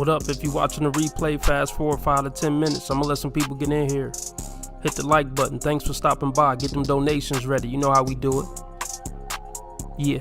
What up? If you watching the replay, fast forward 5 to 10 minutes. I'm gonna let some people get in here. Hit the like button. Thanks for stopping by. Get them donations ready. You know how we do it. Yeah.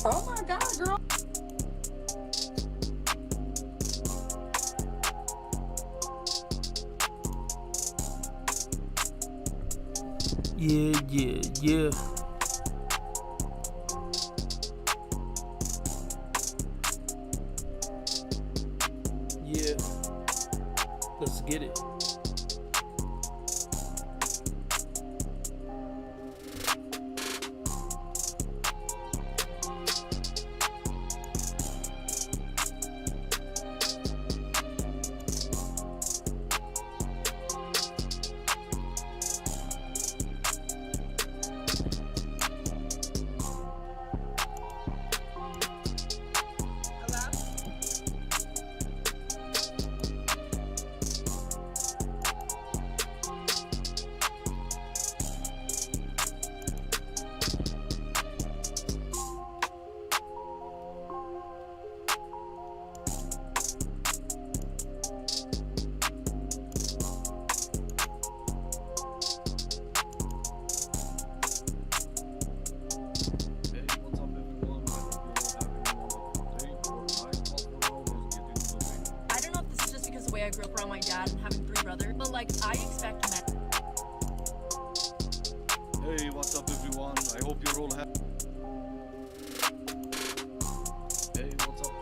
Oh my God, girl. Yeah. Yeah. Let's get it. I grew up around my dad and having 3 brothers, but like I expect men. Hey, what's up everyone? I hope you're all happy. Hey, what's up?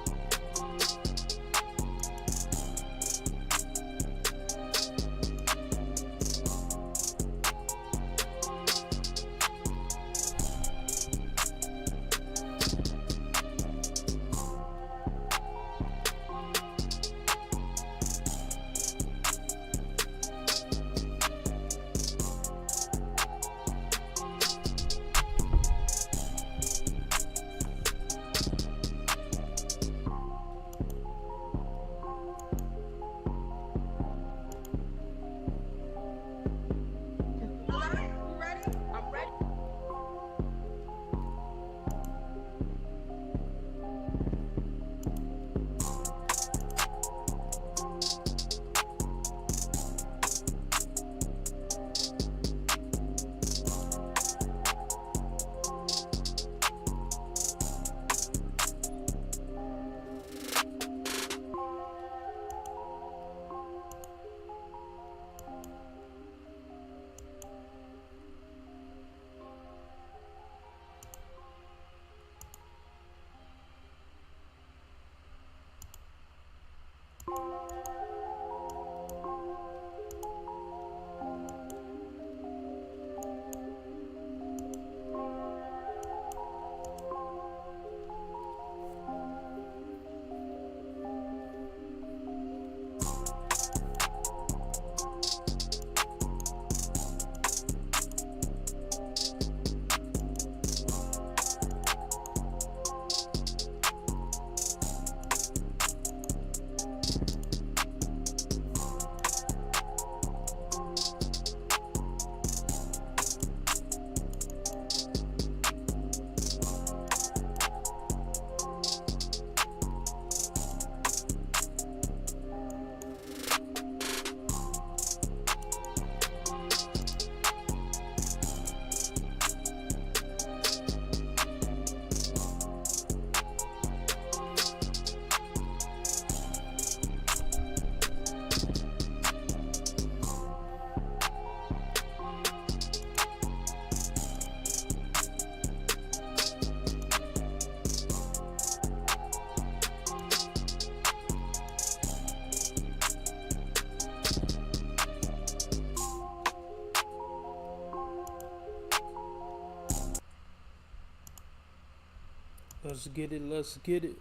get it. Let's get it.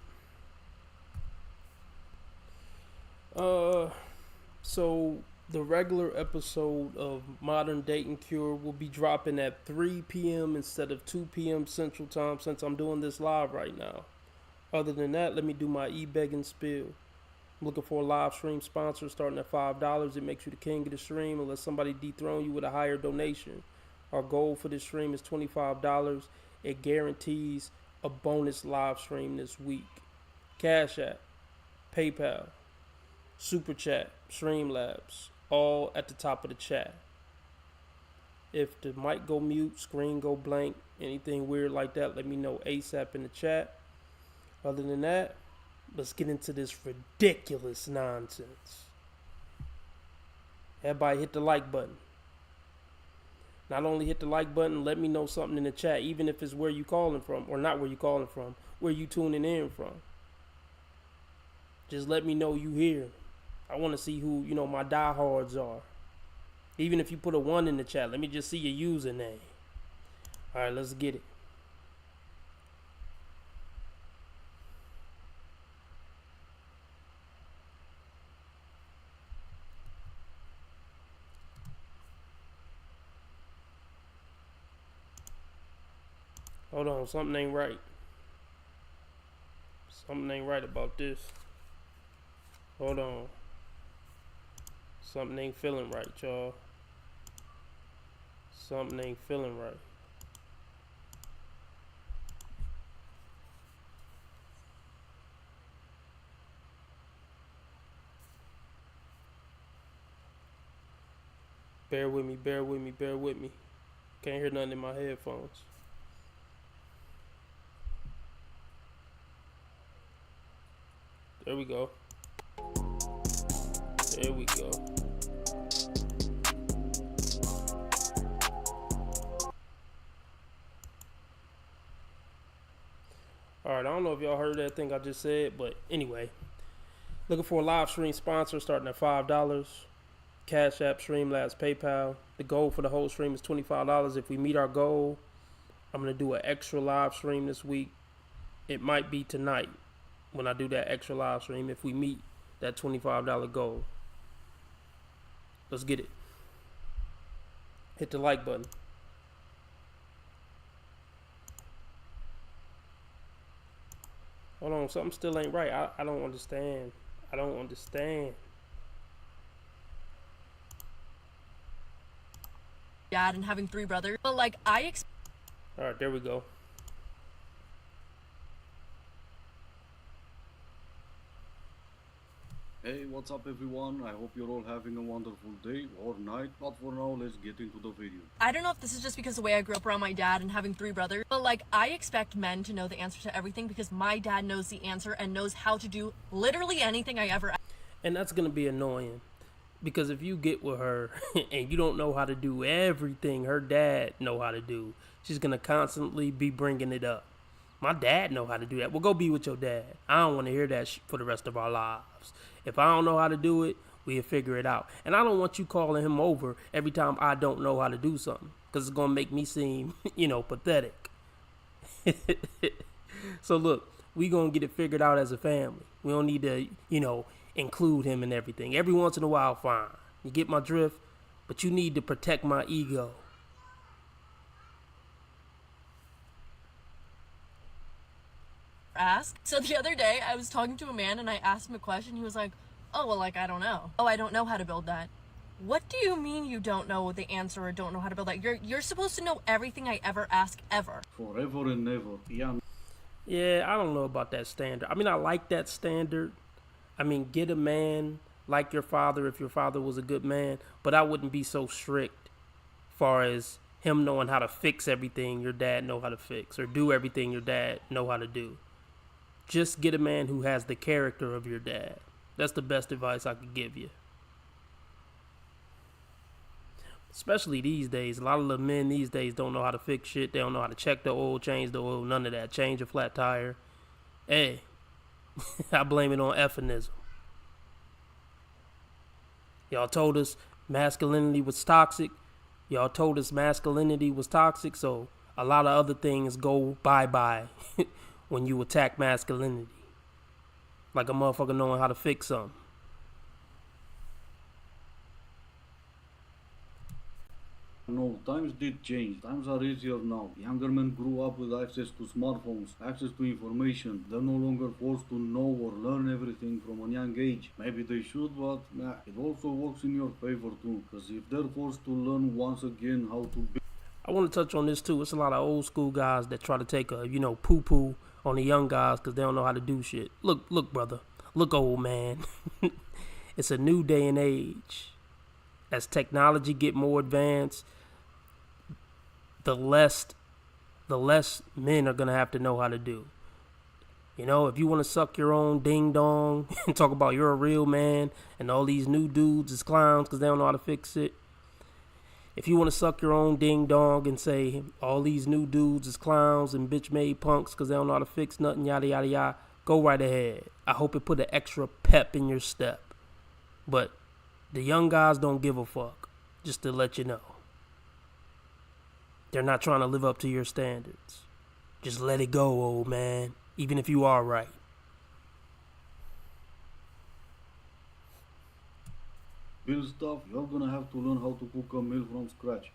So the regular episode of Modern Dating Cure will be dropping at 3 p.m. instead of 2 p.m. Central Time since I'm doing this live right now. Other than that, let me do my e-begging spiel. I'm looking for a live stream sponsor starting at $5. It makes you the king of the stream unless somebody dethrone you with a higher donation. Our goal for this stream is $25. It guarantees a bonus live stream this week. Cash App, PayPal, Super Chat, Streamlabs, all at the top of the chat. If the mic go mute, screen go blank, anything weird like that, let me know ASAP in the chat. Other than that, let's get into this ridiculous nonsense. Everybody hit the like button. Not only hit the like button, let me know something in the chat, even if it's where you calling from, or not where you calling from, where you tuning in from. Just let me know you here. I want to see who, my diehards are. Even if you put a 1 in the chat, let me just see your username. All right, let's get it. Hold on, something ain't right. Something ain't right about this. Hold on. Something ain't feeling right, y'all. Something ain't feeling right. Bear with me, bear with me, bear with me. Can't hear nothing in my headphones. There we go. There we go. Alright, I don't know if y'all heard that thing I just said, but anyway. Looking for a live stream sponsor starting at $5. Cash App, Streamlabs, PayPal. The goal for the whole stream is $25. If we meet our goal, I'm going to do an extra live stream this week. It might be tonight when I do that extra live stream if we meet that $25 goal. Let's get it. Hit the like button. Hold on, something still ain't right. I don't understand. I don't understand. Dad and having 3 brothers, but like Alright, there we go. Hey, what's up everyone? I hope you're all having a wonderful day or night, but for now, let's get into the video. I don't know if this is just because of the way I grew up around my dad and having 3 brothers, but like I expect men to know the answer to everything because my dad knows the answer and knows how to do literally anything I ever. And that's going to be annoying because if you get with her and you don't know how to do everything her dad know how to do, she's going to constantly be bringing it up. My dad know how to do that. Well, go be with your dad. I don't want to hear that for the rest of our lives. If I don't know how to do it, we'll figure it out. And I don't want you calling him over every time I don't know how to do something because it's going to make me seem, pathetic. So look, we going to get it figured out as a family. We don't need to, include him in everything. Every once in a while, fine. You get my drift? But you need to protect my ego. Ask. So the other day I was talking to a man and I asked him a question. He was like, oh, well, like, I don't know. Oh, I don't know how to build that. What do you mean you don't know the answer or don't know how to build that? You're supposed to know everything I ever ask ever. Forever and never. Yeah, I don't know about that standard. I mean, I like that standard. I mean, get a man like your father if your father was a good man, but I wouldn't be so strict far as him knowing how to fix everything your dad know how to fix or do everything your dad know how to do. Just get a man who has the character of your dad. That's the best advice I could give you. Especially these days. A lot of the men these days don't know how to fix shit. They don't know how to check the oil, change the oil, none of that. Change a flat tire. Hey, I blame it on effinism. Y'all told us masculinity was toxic. Y'all told us masculinity was toxic, so a lot of other things go bye-bye when you attack masculinity. Like a motherfucker knowing how to fix something. No, times did change. Times are easier now. Younger men grew up with access to smartphones, access to information. They're no longer forced to know or learn everything from a young age. Maybe they should, but it also works in your favor too. Because if they're forced to learn once again how to be. I want to touch on this too. It's a lot of old school guys that try to take a, poo-poo on the young guys because they don't know how to do shit. Look, brother. Look, old man. It's a new day and age. As technology get more advanced, the less men are going to have to know how to do. If you want to suck your own ding dong and talk about you're a real man and all these new dudes is clowns because they don't know how to fix it. If you want to suck your own ding dong and say all these new dudes is clowns and bitch made punks because they don't know how to fix nothing, yada, yada, yada, go right ahead. I hope it put an extra pep in your step. But the young guys don't give a fuck, just to let you know. They're not trying to live up to your standards. Just let it go, old man, even if you are right. Build stuff, you're gonna have to learn how to cook a meal from scratch.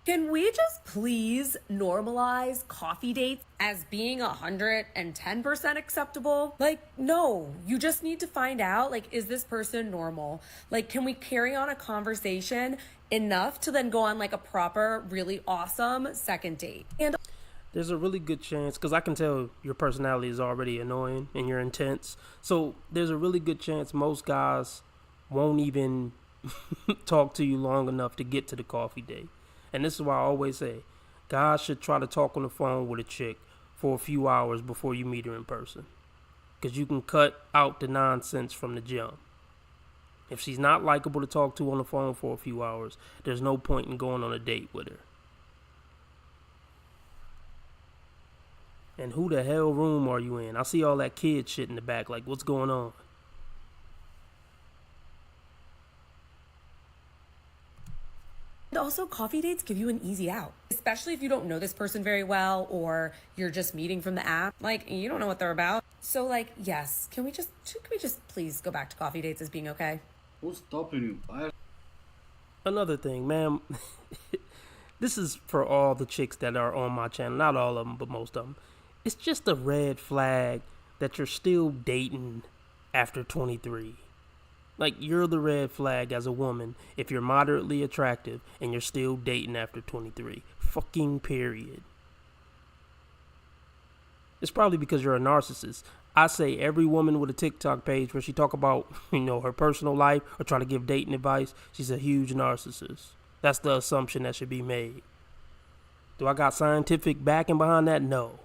Can we just please normalize coffee dates as being 110% acceptable? Like, no, you just need to find out, is this person normal? Can we carry on a conversation enough to then go on a proper, really awesome second date? And there's a really good chance, because I can tell your personality is already annoying and you're intense. So there's a really good chance most guys won't even talk to you long enough to get to the coffee date. And this is why I always say, guys should try to talk on the phone with a chick for a few hours before you meet her in person. Because you can cut out the nonsense from the jump. If she's not likable to talk to on the phone for a few hours, there's no point in going on a date with her. And who the hell room are you in? I see all that kid shit in the back. What's going on? also, coffee dates give you an easy out, especially if you don't know this person very well or you're just meeting from the app. You don't know what they're about. So, yes, can we just please go back to coffee dates as being okay? Who's stopping you? Another thing, ma'am. This is for all the chicks that are on my channel. Not all of them, but most of them. It's just a red flag that you're still dating after 23. You're the red flag as a woman if you're moderately attractive and you're still dating after 23. Fucking period. It's probably because you're a narcissist. I say every woman with a TikTok page where she talk about, her personal life or try to give dating advice, she's a huge narcissist. That's the assumption that should be made. Do I got scientific backing behind that? No.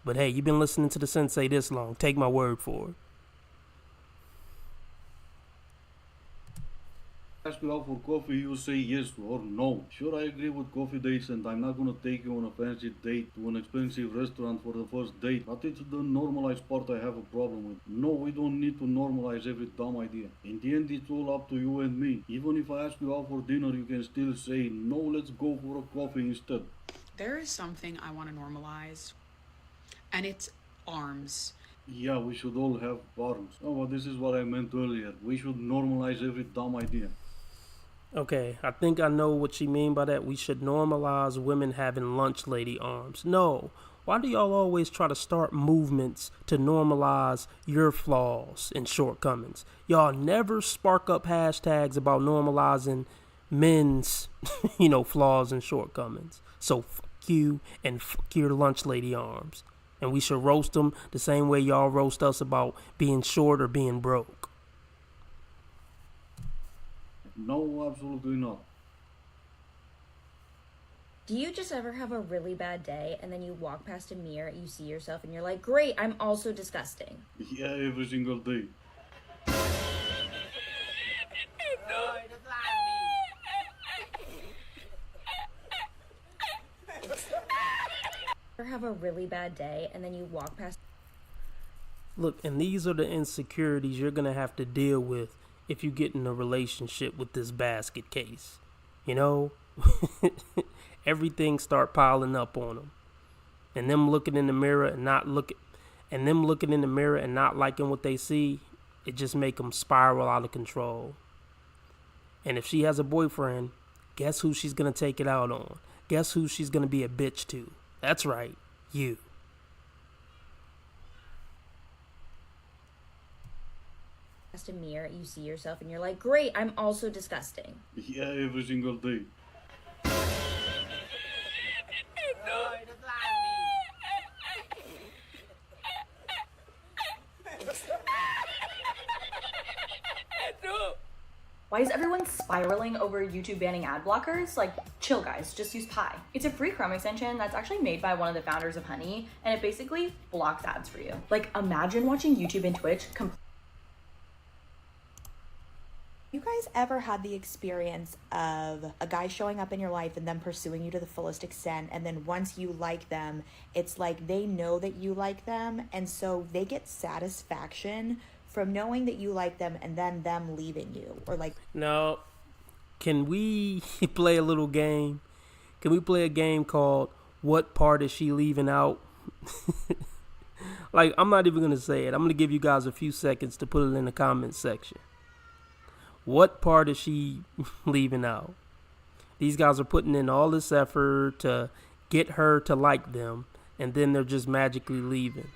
But hey, you've been listening to the sensei this long. Take my word for it. Ask you out for coffee, you say yes or no. Sure, I agree with coffee dates and I'm not gonna take you on a fancy date to an expensive restaurant for the first date. But it's the normalized part I have a problem with. No, we don't need to normalize every dumb idea. In the end, it's all up to you and me. Even if I ask you out for dinner, you can still say, no, let's go for a coffee instead. There is something I want to normalize, and it's arms. Yeah, we should all have arms. Oh, but this is what I meant earlier. We should normalize every dumb idea. Okay, I think I know what you mean by that. We should normalize women having lunch lady arms. No. Why do y'all always try to start movements to normalize your flaws and shortcomings? Y'all never spark up hashtags about normalizing men's, flaws and shortcomings. So fuck you and fuck your lunch lady arms. And we should roast them the same way y'all roast us about being short or being broke. No, absolutely not. Do you just ever have a really bad day and then you walk past a mirror, you see yourself and you're like, great, I'm also disgusting? Yeah, every single day. Ever have a really bad day and then you walk past... Look, and these are the insecurities you're going to have to deal with if you get in a relationship with this basket case. Everything start piling up on them. and them looking in the mirror and not liking what they see, it just make them spiral out of control. And if she has a boyfriend, guess who she's going to take it out on? Guess who she's going to be a bitch to? That's right, you. Past a mirror, you see yourself and you're like, great, I'm also disgusting. Yeah, every single day. Why is everyone spiraling over YouTube banning ad blockers? Like, chill guys, just use Pi. It's a free Chrome extension that's actually made by one of the founders of Honey, and it basically blocks ads for you. Like, imagine watching YouTube and Twitch You guys ever had the experience of a guy showing up in your life and them pursuing you to the fullest extent, and then once you like them, it's like they know that you like them, and so they get satisfaction from knowing that you like them and then them leaving you? Or like, now, can we play a little game? Can we play a game called What Part Is She Leaving Out? Like, I'm not even going to say it. I'm going to give you guys a few seconds to put it in the comments section. What part is she leaving out? These guys are putting in all this effort to get her to like them, and then they're just magically leaving.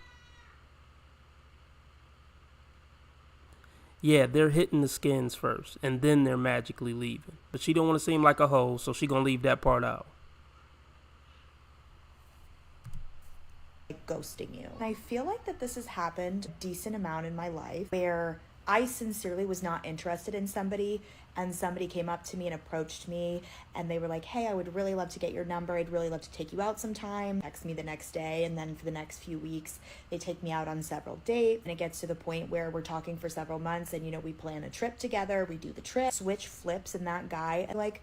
Yeah, they're hitting the skins first, and then they're magically leaving. But she don't want to seem like a hoe, so she gonna leave that part out. ghosting you. And I feel like that this has happened a decent amount in my life where I sincerely was not interested in somebody, and somebody came up to me and approached me and they were like, hey, I would really love to get your number. I'd really love to take you out sometime. Text me the next day, and then for the next few weeks, they take me out on several dates, and it gets to the point where we're talking for several months, and, you know, we plan a trip together, we do the trip, switch flips, and that guy, I'm like,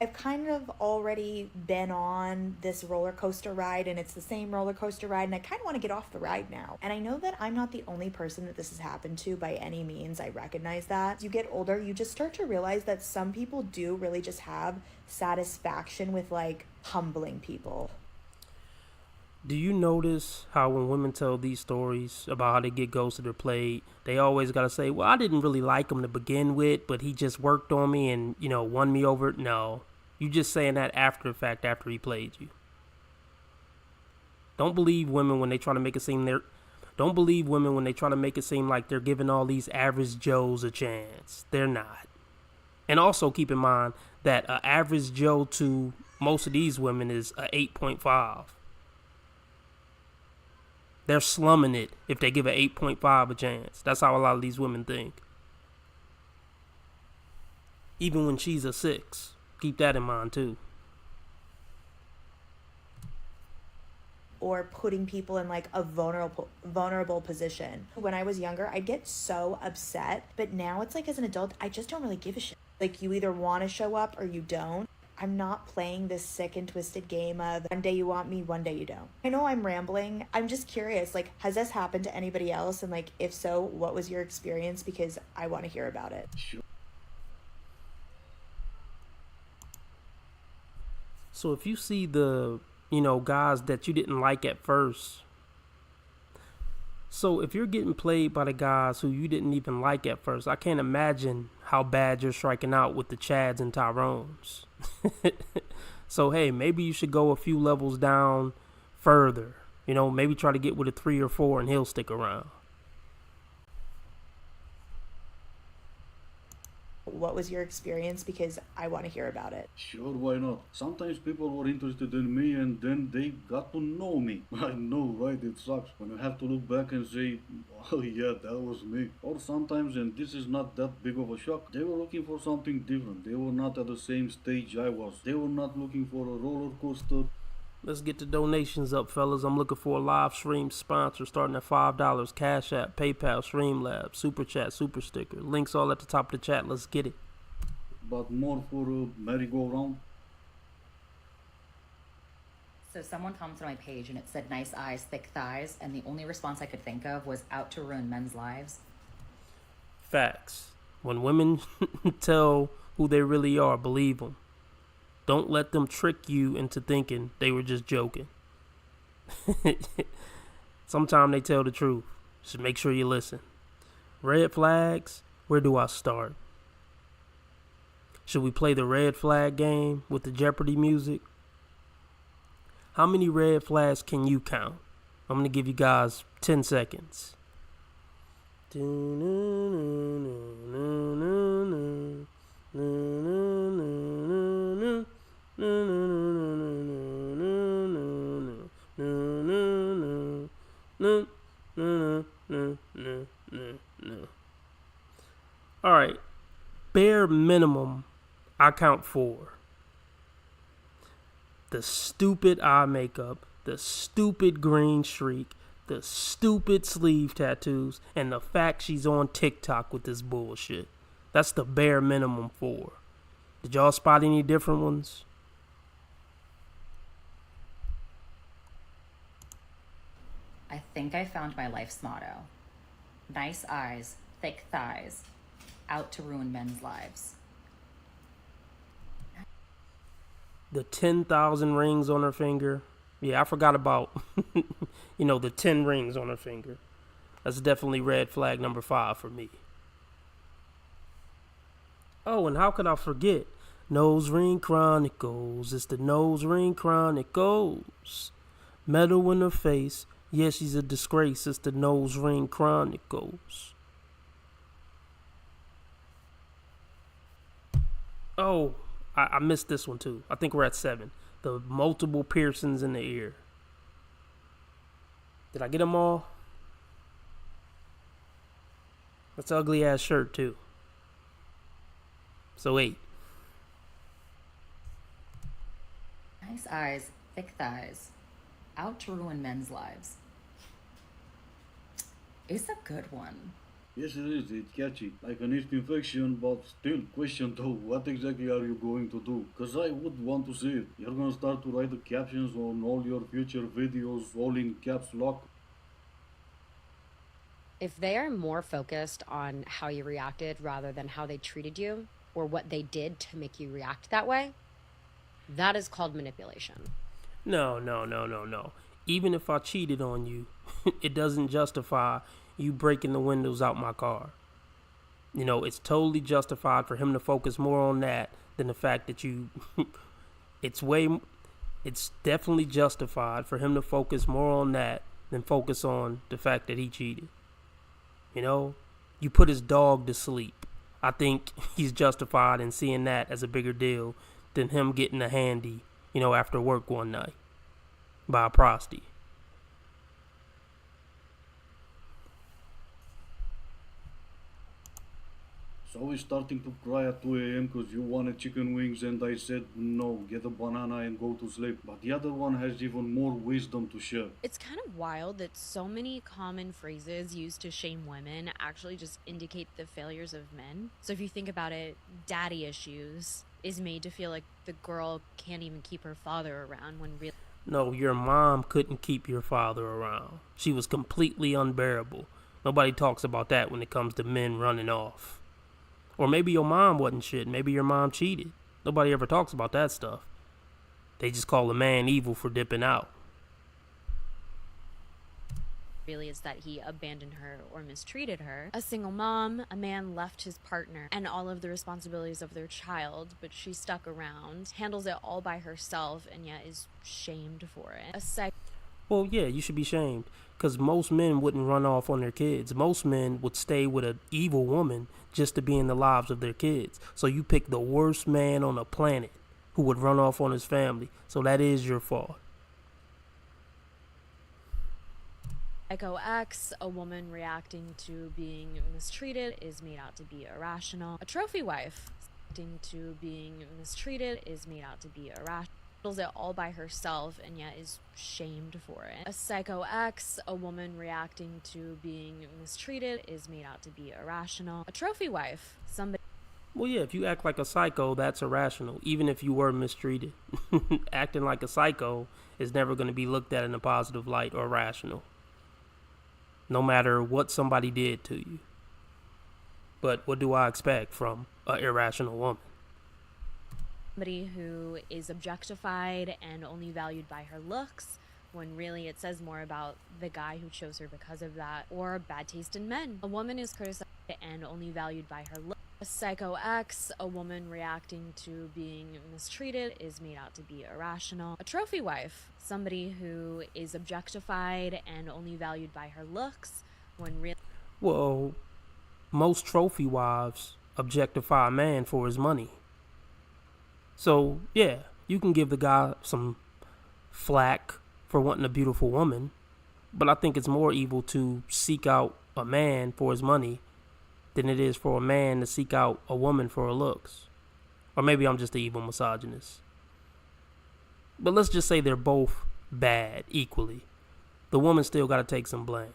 I've kind of already been on this roller coaster ride, and it's the same roller coaster ride, and I kind of want to get off the ride now. And I know that I'm not the only person that this has happened to by any means. I recognize that. As you get older, you just start to realize that some people do really just have satisfaction with, like, humbling people. Do you notice how when women tell these stories about how they get ghosted or played, they always got to say, well, I didn't really like him to begin with, but he just worked on me and, you know, won me over? No. You just saying that after the fact, after he played you. Don't believe women when they try to make it seem like they're giving all these average Joes a chance. They're not. And also keep in mind that an average Joe to most of these women is a 8.5. They're slumming it if they give an 8.5 a chance. That's how a lot of these women think. Even when she's a 6. Keep that in mind too. Or putting people in like a vulnerable position. When I was younger, I'd get so upset, but now it's like as an adult, I just don't really give a shit. Like, you either want to show up or you don't. I'm not playing this sick and twisted game of one day you want me, one day you don't. I know I'm rambling. I'm just curious, like, has this happened to anybody else? And like, if so, what was your experience? Because I want to hear about it. So if you see the, guys that you didn't like at first. So if you're getting played by the guys who you didn't even like at first, I can't imagine how bad you're striking out with the Chads and Tyrones. So, hey, maybe you should go a few levels down further. Maybe try to get with a 3 or 4 and he'll stick around. What was your experience? Because I want to hear about it. Sure, why not? Sometimes people were interested in me and then they got to know me. I know, right? It sucks when you have to look back and say, oh yeah, that was me. Or sometimes, and this is not that big of a shock, they were looking for something different. They were not at the same stage I was. They were not looking for a roller coaster. Let's get the donations up, fellas. I'm looking for a live stream sponsor starting at $5. Cash App, PayPal, Streamlabs, Super Chat, Super Sticker. Links all at the top of the chat. Let's get it. But more for a merry-go-round. So someone commented on my page and it said nice eyes, thick thighs, and the only response I could think of was out to ruin men's lives. Facts. When women tell who they really are, believe them. Don't let them trick you into thinking they were just joking. Sometimes they tell the truth. So make sure you listen. Red flags, where do I start? Should we play the red flag game with the Jeopardy music? How many red flags can you count? I'm going to give you guys 10 seconds. All right, bare minimum, I count 4. The stupid eye makeup, the stupid green streak, the stupid sleeve tattoos, and the fact she's on TikTok with this bullshit. That's the bare minimum 4. Did y'all spot any different ones? I think I found my life's motto. Nice eyes, thick thighs, out to ruin men's lives. The 10,000 rings on her finger. Yeah, I forgot about, the 10 rings on her finger. That's definitely red flag number 5 for me. Oh, and how could I forget? Nose ring chronicles. It's the nose ring chronicles. Metal in her face. Yeah, she's a disgrace. It's the nose ring chronicles. Oh, I missed this one too. I think we're at 7. The multiple piercings in the ear. Did I get them all? That's an ugly ass shirt too. So 8. Nice eyes, thick thighs, out to ruin men's lives. It's a good one. Yes, it is. It's catchy. Like an yeast infection, but still, question though, what exactly are you going to do? Cause I would want to see it. You're gonna start to write the captions on all your future videos, all in caps lock. If they are more focused on how you reacted rather than how they treated you or what they did to make you react that way, that is called manipulation. No. Even if I cheated on you, it doesn't justify you breaking the windows out my car. It's totally justified for him to focus more on that than the fact that you... It's definitely justified for him to focus more on that than focus on the fact that he cheated. You put his dog to sleep. I think he's justified in seeing that as a bigger deal than him getting a handy, after work one night by a prosty. So we're starting to cry at 2 a.m. because you wanted chicken wings and I said no, get a banana and go to sleep. But the other one has even more wisdom to share. It's kind of wild that so many common phrases used to shame women actually just indicate the failures of men. So if you think about it, daddy issues is made to feel like the girl can't even keep her father around when really... No, your mom couldn't keep your father around. She was completely unbearable. Nobody talks about that when it comes to men running off. Or maybe your mom wasn't shit. Maybe your mom cheated. Nobody ever talks about that stuff. They just call a man evil for dipping out. Really is that he abandoned her or mistreated her. A single mom, a man left his partner and all of the responsibilities of their child, but she stuck around, handles it all by herself, and yet is shamed for it. Well, yeah, you should be shamed. Because most men wouldn't run off on their kids. Most men would stay with an evil woman just to be in the lives of their kids. So you pick the worst man on the planet who would run off on his family. So that is your fault. Psycho X, a woman reacting to being mistreated is made out to be irrational. A trophy wife reacting to being mistreated is made out to be irrational. Handles it all by herself and yet is shamed for it. A psycho X, a woman reacting to being mistreated is made out to be irrational. A trophy wife, somebody... Well, yeah, if you act like a psycho, that's irrational, even if you were mistreated. Acting like a psycho is never going to be looked at in a positive light or rational, no matter what somebody did to you. But what do I expect from an irrational woman? Somebody who is objectified and only valued by her looks, when really it says more about the guy who chose her because of that. Or bad taste in men. A woman is criticized and only valued by her looks. A psycho ex, a woman reacting to being mistreated, is made out to be irrational. A trophy wife, somebody who is objectified and only valued by her looks, when really... Well, most trophy wives objectify a man for his money. So, yeah, you can give the guy some flack for wanting a beautiful woman, but I think it's more evil to seek out a man for his money than it is for a man to seek out a woman for her looks. Or maybe I'm just an evil misogynist. But let's just say they're both bad equally. The woman still got to take some blame.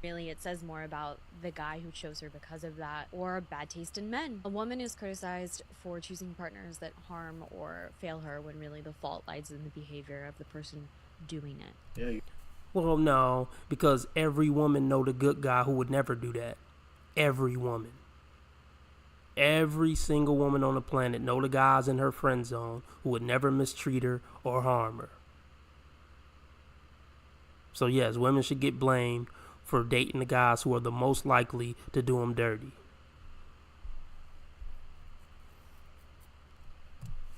Really, it says more about the guy who chose her because of that. Or bad taste in men. A woman is criticized for choosing partners that harm or fail her, when really the fault lies in the behavior of the person doing it. Yeah. Well, no, because every woman know the good guy who would never do that. Every woman. Every single woman on the planet know the guys in her friend zone who would never mistreat her or harm her. So yes, women should get blamed for dating the guys who are the most likely to do them dirty.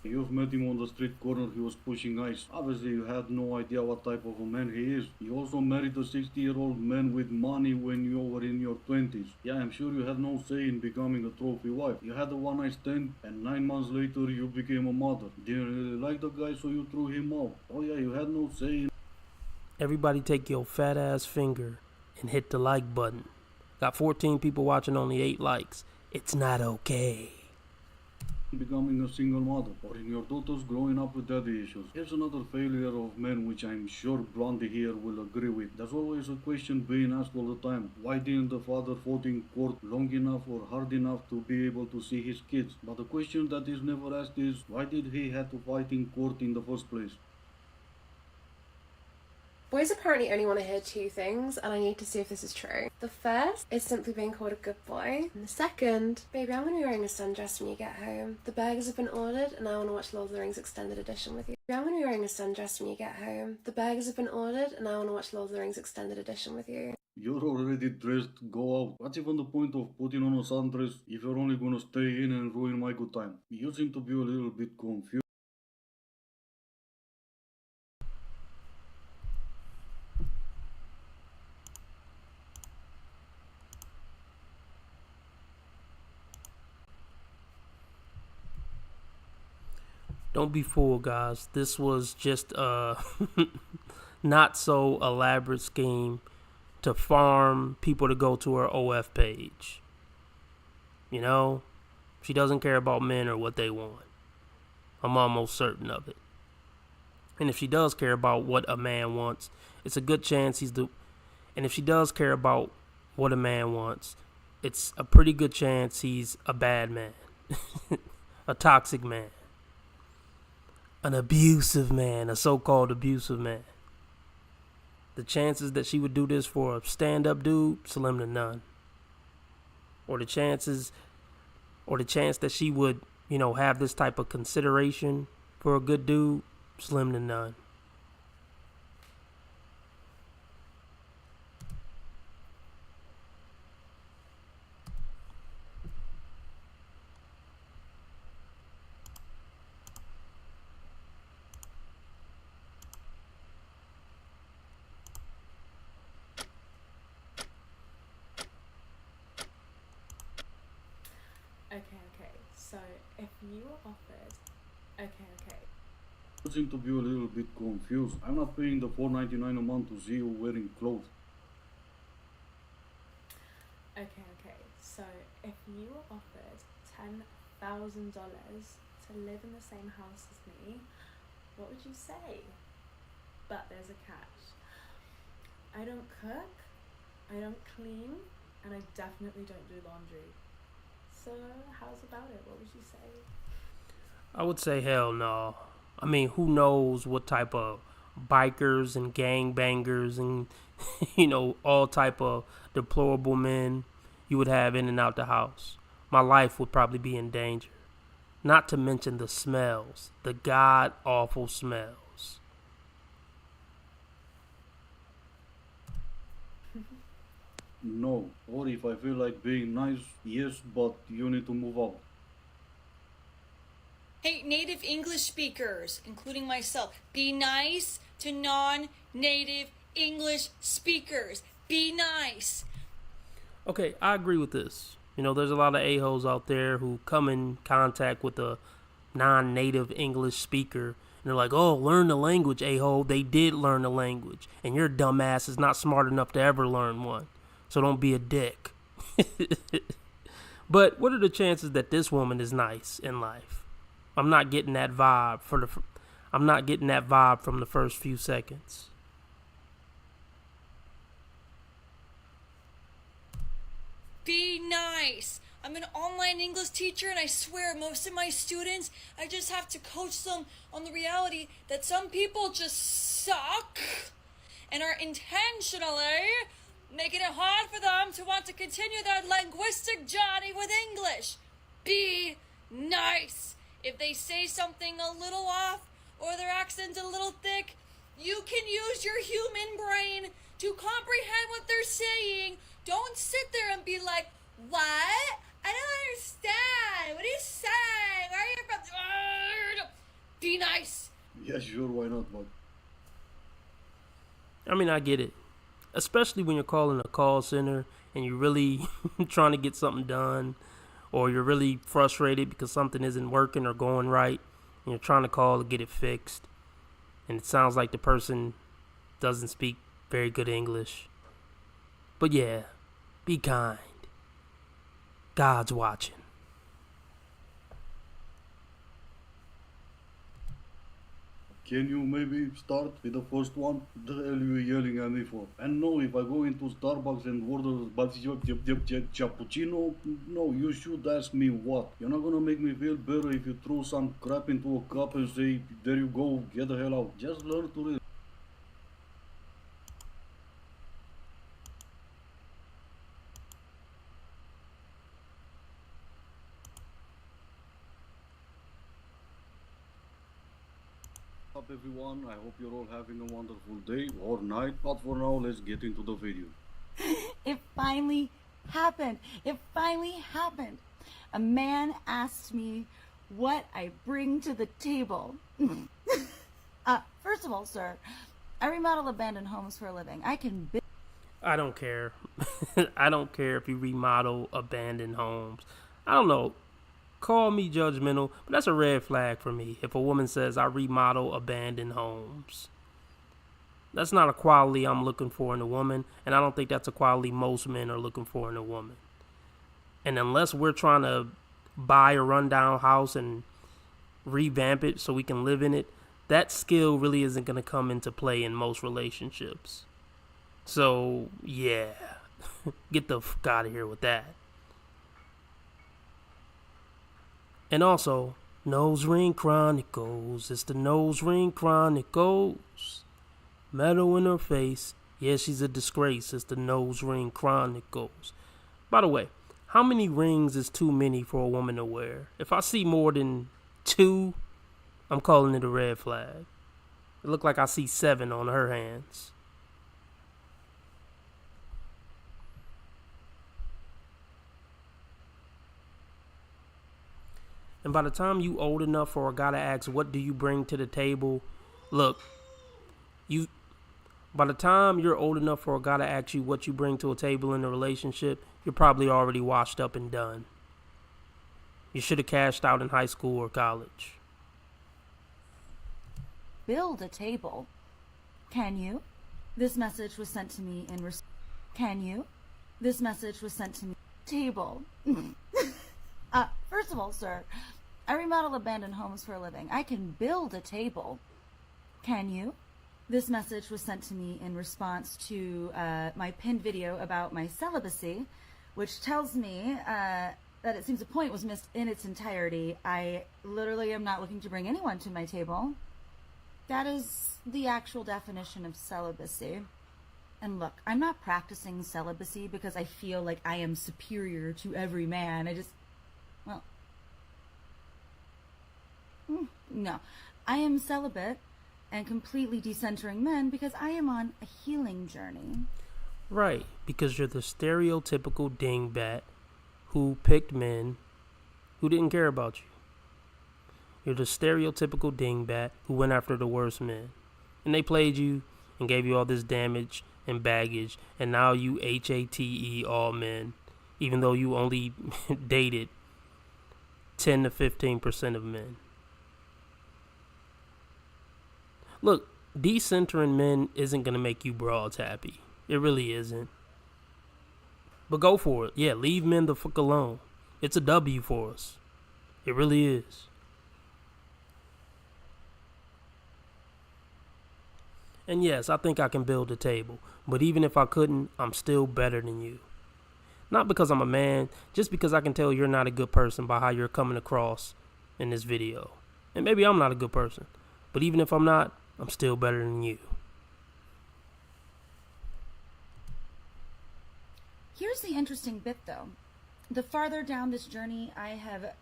You've met him on the street corner, he was pushing ice. Obviously you had no idea what type of a man he is. You also married a 60-year-old man with money when you were in your 20s. Yeah, I'm sure you had no say in becoming a trophy wife. You had a one-night stand and 9 months later you became a mother. Didn't really like the guy, so you threw him out. Oh yeah, you had no say in... Everybody take your fat ass finger and hit the like button. Got 14 people watching, only 8 likes. It's not okay. Becoming a single mother, or in your daughters growing up with daddy issues. Here's another failure of men which I'm sure Blondie here will agree with. There's always a question being asked all the time. Why didn't the father fought in court long enough or hard enough to be able to see his kids? But the question that is never asked is, why did he have to fight in court in the first place? Boys apparently only want to hear 2 things, and I need to see if this is true. The first is simply being called a good boy. And the second, baby, I'm going to be wearing a sundress when you get home. The burgers have been ordered, and I want to watch Lord of the Rings Extended Edition with you. Baby, I'm going to be wearing a sundress when you get home. The burgers have been ordered, and I want to watch Lord of the Rings Extended Edition with you. You're already dressed, go out. What's even the point of putting on a sundress if you're only gonna stay in and ruin my good time? You seem to be a little bit confused. Don't be fooled, guys. This was just a not so elaborate scheme to farm people to go to her OF page. You know, she doesn't care about men or what they want. I'm almost certain of it. And if she does care about what a man wants, it's a good chance and if she does care about what a man wants, it's a pretty good chance he's a bad man. A toxic man. An abusive man, a so-called abusive man. The chances that she would do this for a stand-up dude, slim to none. Or the chance that she would, have this type of consideration for a good dude, slim to none. Okay, so if you were offered... Okay. You seem to be a little bit confused. I'm not paying the $4.99 a month to see you wearing clothes. Okay, so if you were offered $10,000 to live in the same house as me, what would you say? But there's a catch. I don't cook, I don't clean, and I definitely don't do laundry. So, how's about it? What would you say? I would say hell no. I mean, who knows what type of bikers and gangbangers and, all type of deplorable men you would have in and out the house. my life would probably be in danger. Not to mention the smells, the god-awful smells. No. Or if I feel like being nice, yes, but you need to move out. Hey, native English speakers, including myself, be nice to non-native English speakers. Be nice. Okay, I agree with this. You know, there's a lot of a-holes out there who come in contact with a non-native English speaker, and they're like, oh, learn the language, a-hole. They did learn the language, and your dumbass is not smart enough to ever learn one. So don't be a dick. But what are the chances that this woman is nice in life? I'm not getting that vibe from the first few seconds. Be nice. I'm an online English teacher, and I swear most of my students, I just have to coach them on the reality that some people just suck and are intentionally making it hard for them to want to continue their linguistic journey with English. Be nice. If they say something a little off or their accent's a little thick, you can use your human brain to comprehend what they're saying. Don't sit there and be like, what? I don't understand. What are you saying? Where are you from? Be nice. Yeah, sure, why not, bud? I mean, I get it. Especially when you're calling a call center and you're really trying to get something done, or you're really frustrated because something isn't working or going right, and you're trying to call to get it fixed, and it sounds like the person doesn't speak very good English. But yeah, be kind. God's watching. Can you maybe start with the first one? The hell you yelling at me for? And no, if I go into Starbucks and order cappuccino, no, you should ask me what. You're not gonna make me feel better if you throw some crap into a cup and say, there you go, get the hell out. Just learn to read. Up everyone, I hope you're all having a wonderful day or night, but for now let's get into the video. It finally happened. It finally happened. A man asked me what I bring to the table. First of all, sir, I remodel abandoned homes for a living. I don't care. I don't care if you remodel abandoned homes. I don't know. Call me judgmental, but that's a red flag for me if a woman says I remodel abandoned homes. That's not a quality I'm looking for in a woman, and I don't think that's a quality most men are looking for in a woman. And unless we're trying to buy a rundown house and revamp it so we can live in it, that skill really isn't going to come into play in most relationships. So, yeah, get the fuck out of here with that. And also, Nose Ring Chronicles. It's the Nose Ring Chronicles. Metal in her face. Yeah, she's a disgrace. It's the Nose Ring Chronicles. By the way, how many rings is too many for a woman to wear? If I see more than 2, I'm calling it a red flag. It looked like I see 7 on her hands. And by the time you old enough for a guy to ask, what do you bring to the table? Look, by the time you're old enough for a guy to ask you what you bring to a table in a relationship, you're probably already washed up and done. You should have cashed out in high school or college. Build a table. Can you? This message was sent to me in Can you? This message was sent to me. Table. First of all, sir, I remodel abandoned homes for a living. I can build a table. Can you? This message was sent to me in response to my pinned video about my celibacy, which tells me that it seems a point was missed in its entirety. I literally am not looking to bring anyone to my table. That is the actual definition of celibacy. And look, I'm not practicing celibacy because I feel like I am superior to every man. Well, no. I am celibate and completely decentering men because I am on a healing journey. Right, because you're the stereotypical dingbat who picked men who didn't care about you. You're the stereotypical dingbat who went after the worst men. And they played you and gave you all this damage and baggage, and now you HATE all men, even though you only dated 10 to 15% of men. Look, decentering men isn't going to make you broads happy. It really isn't. But go for it. Yeah, leave men the fuck alone. It's a W for us. It really is. And yes, I think I can build a table. But even if I couldn't, I'm still better than you. Not because I'm a man, just because I can tell you're not a good person by how you're coming across in this video. And maybe I'm not a good person. But even if I'm not, I'm still better than you. Here's the interesting bit, though. The farther down this journey I have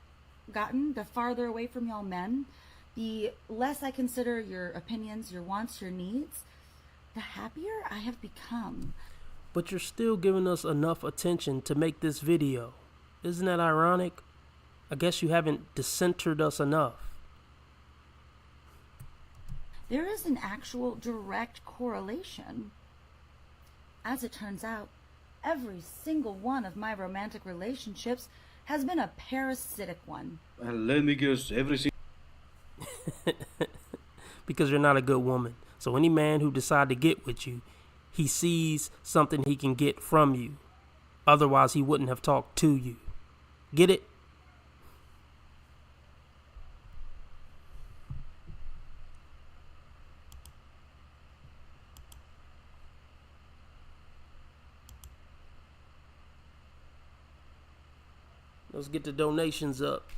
gotten, the farther away from y'all men, the less I consider your opinions, your wants, your needs, the happier I have become. But you're still giving us enough attention to make this video. Isn't that ironic? I guess you haven't decentered us enough. There is an actual direct correlation. As it turns out, every single one of my romantic relationships has been a parasitic one. And let me guess, everything. Because you're not a good woman. So any man who decides to get with you, he sees something he can get from you. Otherwise, he wouldn't have talked to you. Get it? Let's get the donations up.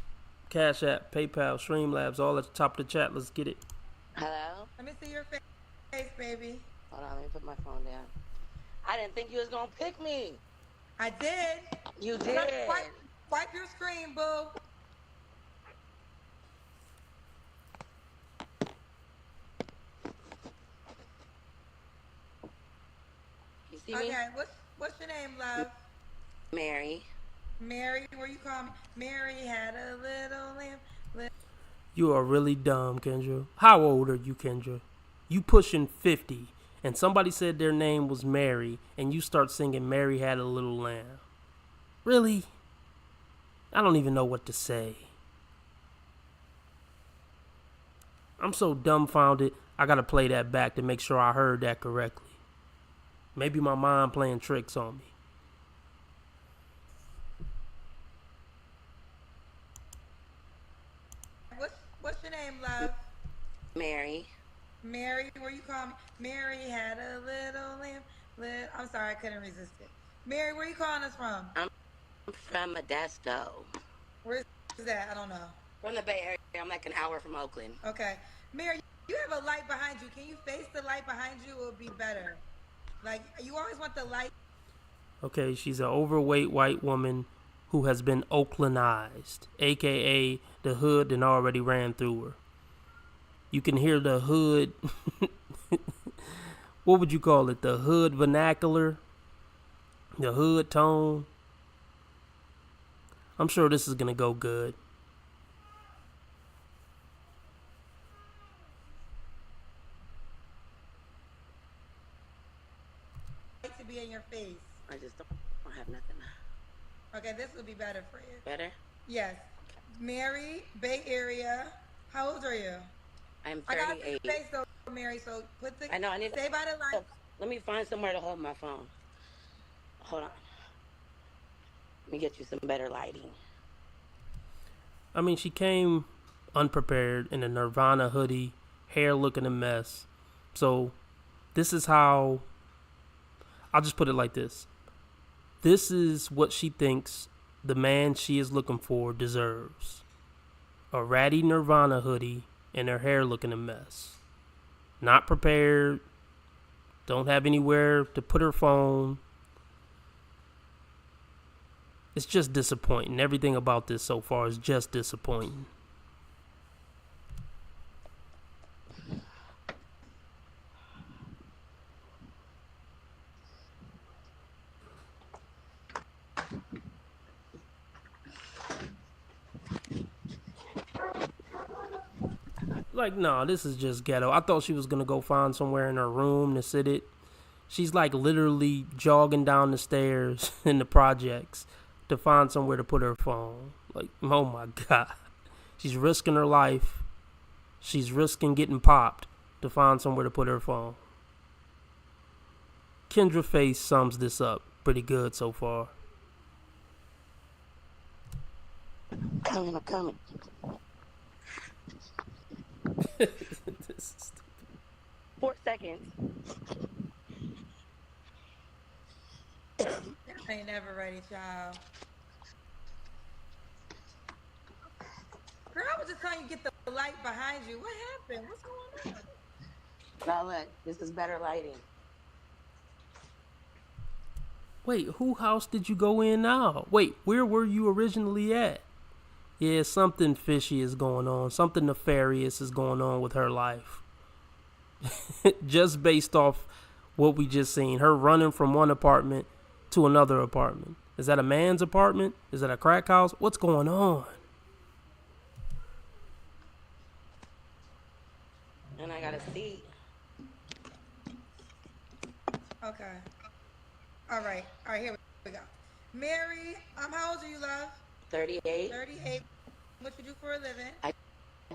Cash App, PayPal, Streamlabs, all at the top of the chat. Let's get it. Hello? Let me see your face, baby. Hold on, let me put my phone down. I didn't think you was gonna pick me. I did. You did. Wipe your screen, boo. You see me? Okay, what's your name, love? Mary. Mary, where you call me? Mary had a little lamb. You are really dumb, Kendra. How old are you, Kendra? You pushing 50, and somebody said their name was Mary, and you start singing Mary Had a Little Lamb. Really? I don't even know what to say. I'm so dumbfounded, I gotta play that back to make sure I heard that correctly. Maybe my mind playing tricks on me. What's your name, love? Mary. Mary, where you call me? Mary had a little lamb. I'm sorry, I couldn't resist it. Mary, where you calling us from? I'm from Modesto. Where's that? I don't know. From the Bay Area. I'm like an hour from Oakland. Okay. Mary, you have a light behind you. Can you face the light behind you? It would be better. Like, you always want the light. Okay, she's an overweight white woman who has been Oaklandized, aka the hood that already ran through her. You can hear the hood, what would you call it? The hood vernacular, the hood tone. I'm sure this is gonna go good. To be in your face. I just don't have nothing. Okay, this would be better for you. Better? Yes. Mary, Bay Area. How old are you? I'm 38. I got your face though, Mary, so put the... I know, I need Stay by the light. Let me find somewhere to hold my phone. Hold on. Let me get you some better lighting. I mean, she came unprepared in a Nirvana hoodie, hair looking a mess. So, this is how... I'll just put it like this. This is what she thinks the man she is looking for deserves. A ratty Nirvana hoodie and her hair looking a mess. Not prepared. Don't have anywhere to put her phone. It's just disappointing. Everything about this so far is just disappointing. Like, no, this is just ghetto. I thought she was gonna go find somewhere in her room to sit it. She's like literally jogging down the stairs in the projects to find somewhere to put her phone. Like, oh my God. She's risking her life. She's risking getting popped to find somewhere to put her phone. Kendra Face sums this up pretty good so far. I'm coming. This is stupid. 4 seconds. I ain't never ready, child. Girl, I was just trying to get the light behind you. What happened? What's going on? Now look, this is better lighting. Wait, who house did you go in now? Wait, where were you originally at? Yeah, something fishy is going on. Something nefarious is going on with her life. Just based off what we just seen. Her running from one apartment to another apartment. Is that a man's apartment? Is that a crack house? What's going on? And I got a seat. Okay. All right, here we go. Mary, how old are you, love? 38. 38. What you do for a living? I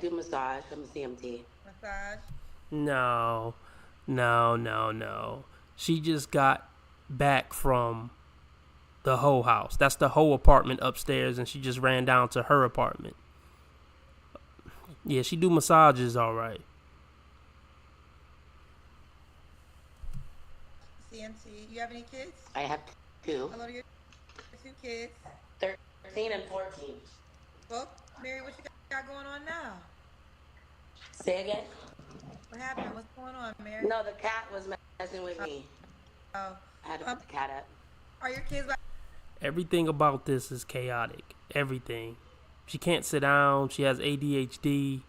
do massage. I'm a CMT. Massage. No. She just got back from the whole house. That's the whole apartment upstairs, and she just ran down to her apartment. Yeah, she do massages all right. CMT. You have any kids? I have 2. How old are your 2 kids? 13 and 14. Well, Mary, what you got going on now? Say again? What happened? What's going on, Mary? No, the cat was messing with me. Oh. I had to put the cat up. Are your kids like... Everything about this is chaotic. Everything. She can't sit down. She has ADHD.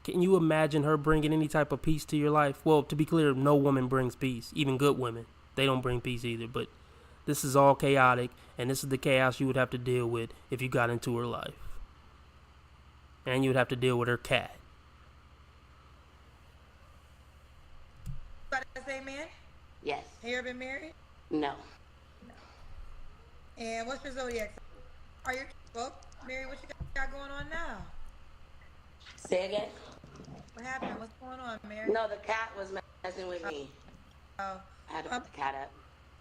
Can you imagine her bringing any type of peace to your life? Well, to be clear, no woman brings peace. Even good women. They don't bring peace either. But this is all chaotic, and this is the chaos you would have to deal with if you got into her life. And you would have to deal with her cat. By the same man? Yes. Have you ever been married? No. And what's your zodiac sign? Are your... Well, Mary, what you got going on now? Say again? What happened? What's going on, Mary? No, the cat was messing with me. Oh. I had to put the cat up.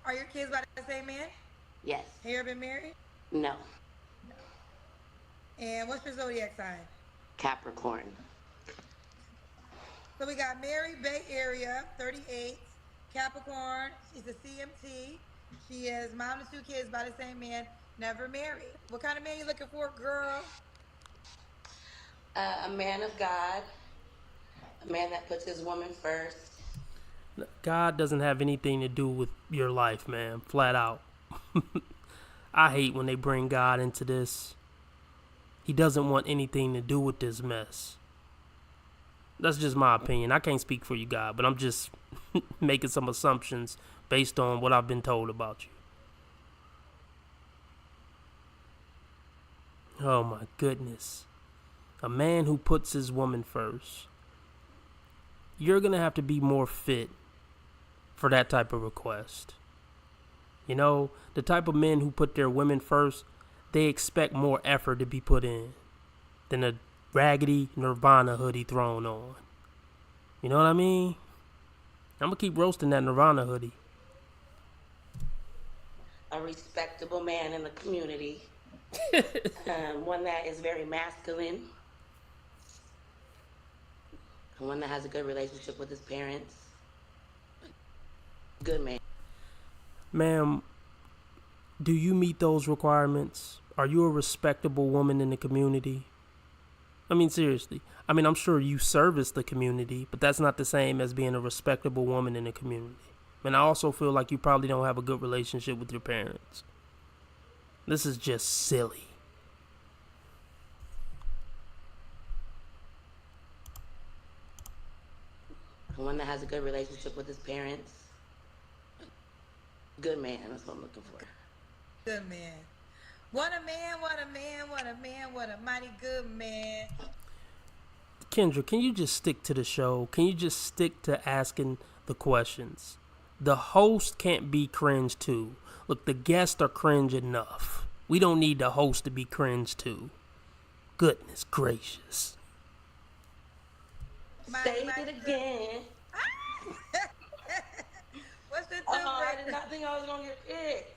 Are your kids by the same man? Yes. Have you ever been married? No. And what's your zodiac sign? Capricorn. So we got Mary, Bay Area, 38, Capricorn. She's a CMT. She is mom to 2 kids by the same man, never married. What kind of man you looking for, girl? A man of God. A man that puts his woman first. God doesn't have anything to do with your life, man. Flat out. I hate when they bring God into this. He doesn't want anything to do with this mess. That's just my opinion. I can't speak for you, God, but I'm just making some assumptions based on what I've been told about you. Oh my goodness. A man who puts his woman first. You're going to have to be more fit for that type of request. You know, the type of men who put their women first, they expect more effort to be put in than a raggedy Nirvana hoodie thrown on. You know what I mean? I'm going to keep roasting that Nirvana hoodie. A respectable man in the community. One that is very masculine. One that has a good relationship with his parents. Good man. Ma'am, do you meet those requirements? Are you a respectable woman in the community? I mean, seriously. I mean, I'm sure you service the community, but that's not the same as being a respectable woman in the community. And I also feel like you probably don't have a good relationship with your parents. This is just silly. One that has a good relationship with his parents. Good man, that's what I'm looking for. Good man. What a man, what a man, what a man, what a mighty good man. Kendra, can you just stick to the show? Can you just stick to asking the questions? The host can't be cringe too. Look, the guests are cringe enough. We don't need the host to be cringe too. Goodness gracious. Say it again. What's the deal I breaker? did not think I was gonna get picked.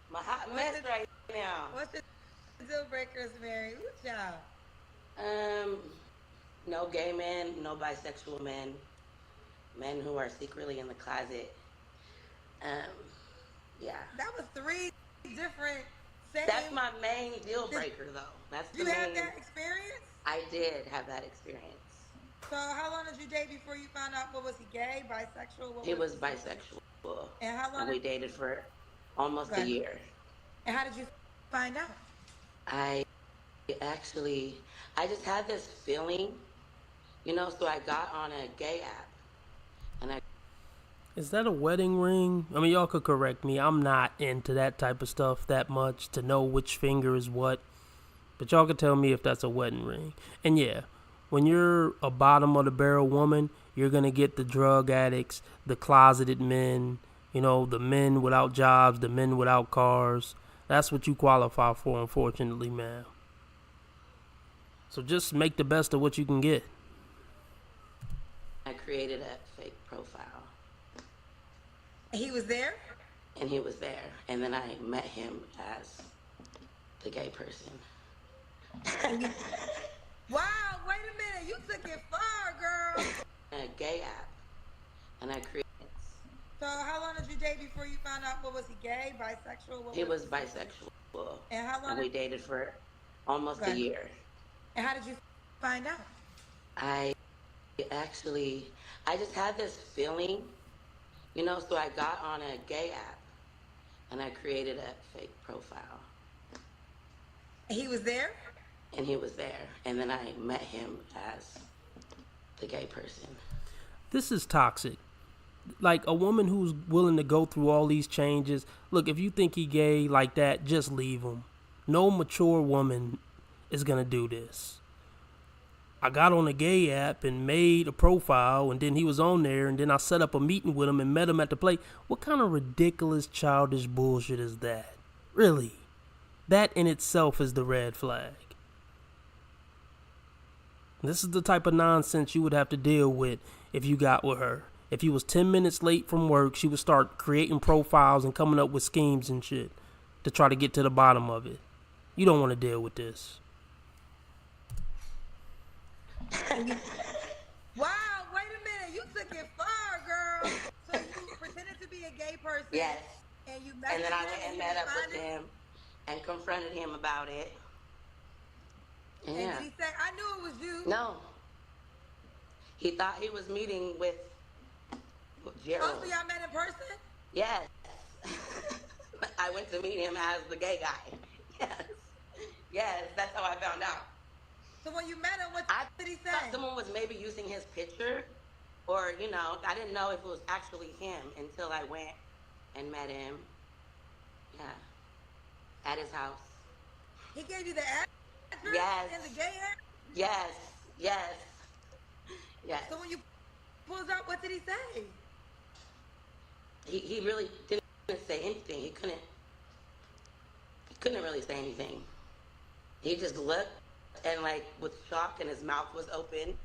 My hot mess right now. What's the deal breakers, Mary? Good job. No gay men, no bisexual men, men who are secretly in the closet. Yeah. That was 3 different. That's my main deal breaker, though. That's the You main. had that experience? I did have that experience. So how long did you date before you found out? What was he, gay, bisexual? He was bisexual. And how long? And we dated for almost a year. And how did you find out? I just had this feeling, so I got on a gay app. And Is that a wedding ring? I mean, y'all could correct me. I'm not into that type of stuff that much to know which finger is what. But y'all could tell me if that's a wedding ring. And yeah, when you're a bottom of the barrel woman, you're going to get the drug addicts, the closeted men, the men without jobs, the men without cars. That's what you qualify for, unfortunately, ma'am. So just make the best of what you can get. I created a fake profile. He was there? And he was there. And then I met him as the gay person. Wow, wait a minute. You took it far, girl. A gay app. And I created. So how long did you date before you found out? What was he, gay, bisexual? He was bisexual. And how long? And we dated for almost a year. And how did you find out? I just had this feeling, so I got on a gay app and I created a fake profile. He was there? And he was there. And then I met him as the gay person. This is toxic. Like a woman who's willing to go through all these changes. Look, if you think he gay like that, just leave him. No mature woman is going to do this. I got on a gay app and made a profile, and then he was on there, and then I set up a meeting with him and met him at the play. What kind of ridiculous, childish bullshit is that? Really? That in itself is the red flag. This is the type of nonsense you would have to deal with if you got with her. If he was 10 minutes late from work, she would start creating profiles and coming up with schemes and shit to try to get to the bottom of it. You don't want to deal with this. Wow, wait a minute. You took it far, girl. So you pretended to be a gay person. Yes. And you And then I went and met up with him and confronted him about it. And Yeah. did he say, I knew it was you? No. He thought he was meeting with Gerald. Oh, so y'all met in person? Yes. I went to meet him as the gay guy. Yes. Yes, that's how I found out. So when you met him, what did he say? I thought someone was maybe using his picture, or, I didn't know if it was actually him until I went and met him. Yeah. At his house. He gave you the address? Yes. And the gay address? Yes. Yes. Yes. So when you pulled out, what did he say? He really didn't say anything. He couldn't really say anything. He just looked and with shock, and his mouth was open.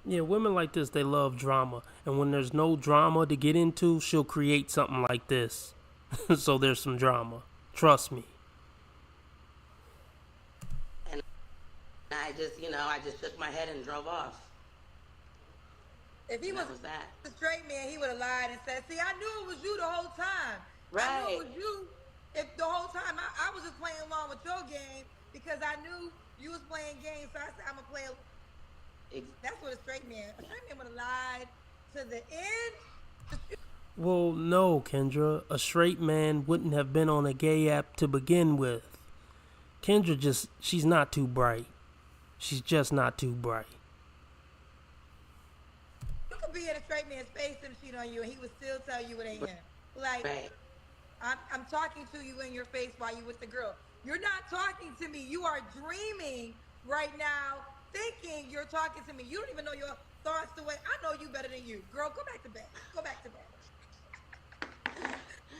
Yeah, women like this, they love drama. And when there's no drama to get into, she'll create something like this. So there's some drama. Trust me. And I just shook my head and drove off. If he was that. a straight man, he would have lied and said, see, I knew it was you the whole time. Right. I knew it was you. If the whole time I was just playing along with your game because I knew you was playing games, so I said, I'm going to play. That's what a straight man would have lied to the end. Well, no, Kendra. A straight man wouldn't have been on a gay app to begin with. She's not too bright. She's just not too bright. You could be in a straight man's face and cheat on you, and he would still tell you it ain't him. Like, Right. I'm talking to you in your face while you with the girl. You're not talking to me. You are dreaming right now, thinking you're talking to me. You don't even know your thoughts the way I know you better than you. Girl, go back to bed. Go back to bed.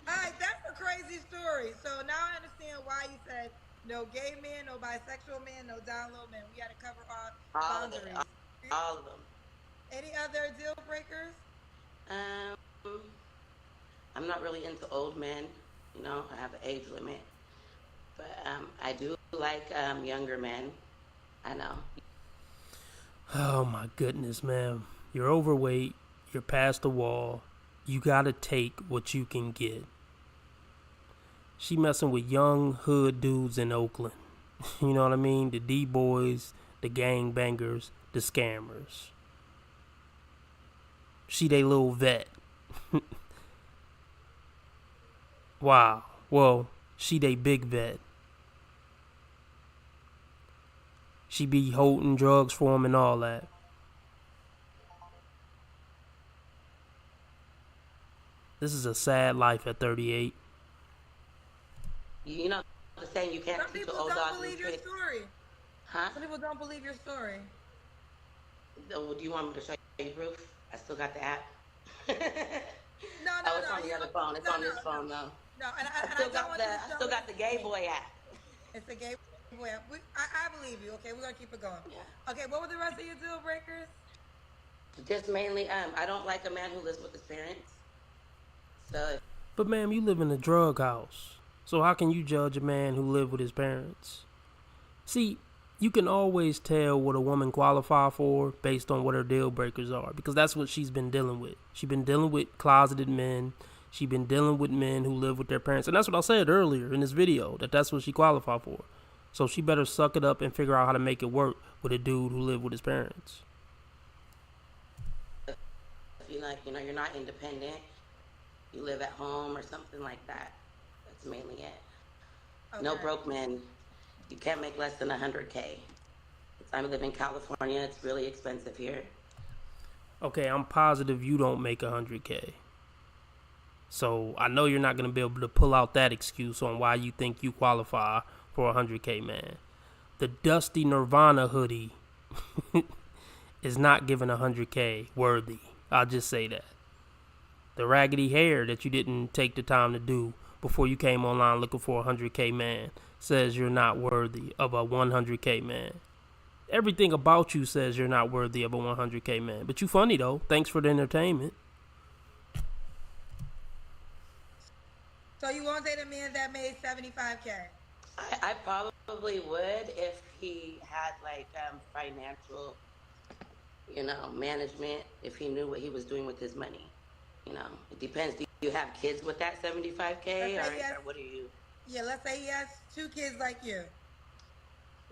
All right, that's a crazy story. So now I understand why you said no gay men, no bisexual men, no down low men. We got to cover all All of it. boundaries. All of them. Any other deal breakers? I'm not really into old men. You know, I have an age limit. But I do like younger men. I know. Oh my goodness, man. You're overweight. You're past the wall. You gotta take what you can get. She messing with young hood dudes in Oakland. You know what I mean? The D-boys, the gang bangers, the scammers. She they little vet. Wow. Well, she they big vet. She be holding drugs for him and all that. This is a sad life at 38. You know the saying, you can't Some teach an people old don't dog new believe your tricks. story. Huh? Some people don't believe your story. Oh, do you want me to show you proof? I still got the app. No, Oh, it's on the other phone. It's on this phone though. No, and I I still don't got want the you to show I still me. got the gay boy app. It's a gay boy. I believe you. Okay, we're gonna keep it going. Okay, what were the rest of your deal breakers? Just mainly, I don't like a man who lives with his parents. So, But ma'am, you live in a drug house. So how can you judge a man who live with his parents? See, you can always tell what a woman qualify for based on what her deal breakers are, because that's what she's been dealing with. She's been dealing with closeted men. She's been dealing with men who live with their parents. And that's what I said earlier in this video, that's what she qualified for. So she better suck it up and figure out how to make it work with a dude who live with his parents. if you like, you're not independent, you live at home or something like that. That's mainly it. No broke men. You can't make less than 100K. I live in California. It's really expensive here. Okay, I'm positive you don't make 100K. So I know you're not going to be able to pull out that excuse on why you think you qualify for a 100K man. The dusty Nirvana hoodie is not giving 100K worthy. I'll just say that. The raggedy hair that you didn't take the time to do before you came online looking for a 100K man says you're not worthy of a 100K man. Everything about you says you're not worthy of a 100K man. But you funny though. Thanks for the entertainment. So you won't date a man that made 75K? I probably would if he had financial, management, if he knew what he was doing with his money. It depends. Do you have kids with that 75K or what do you? Yeah, let's say he has 2 kids like you.